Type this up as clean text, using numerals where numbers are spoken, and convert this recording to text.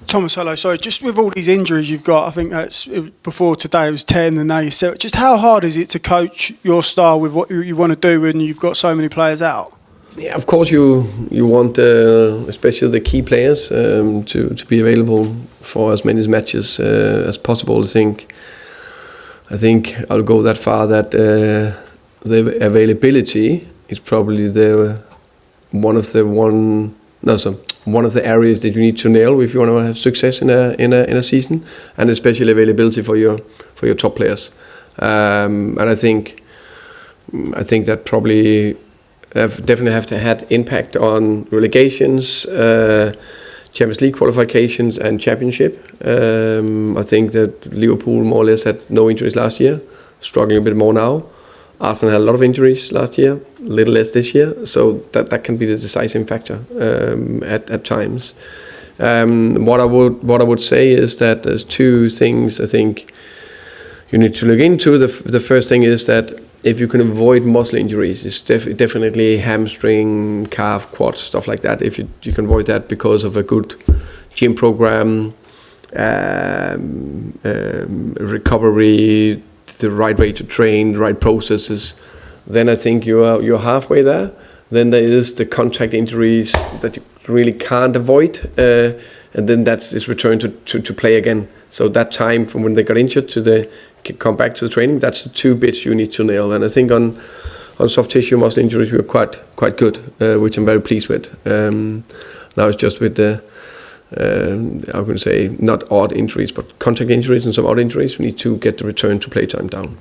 Thomas, hello. Sorry, just with all these injuries you've got, I think before today it was 10 and now you're 7. Just how hard is it to coach your style with what you want to do when you've got so many players out? Yeah, of course you want especially the key players to be available for as many matches as possible. I think I'll go that far that the availability is probably one of the areas that you need to nail if you want to have success in a season, and especially availability for your top players. And I think that probably definitely have to had impact on relegations, Champions League qualifications, and Championship. I think that Liverpool more or less had no injuries last year, struggling a bit more now. Arsenal had a lot of injuries last year, a little less this year, so that can be the decisive factor at times. What I would say is that there's two things I think you need to look into. The first thing is that if you can avoid muscle injuries, it's definitely hamstring, calf, quad, stuff like that. If you can avoid that because of a good gym program, recovery, the right way to train, the right processes, then I think you're halfway there. Then there is the contact injuries that you really can't avoid, and then that's this return to play again. So that time from when they got injured to the come back to the training, that's the two bits you need to nail. And I think on soft tissue muscle injuries we were quite good, which I'm very pleased with. Now it's just with the I would say not odd injuries, but contact injuries and some odd injuries. We need to get the return to play time down.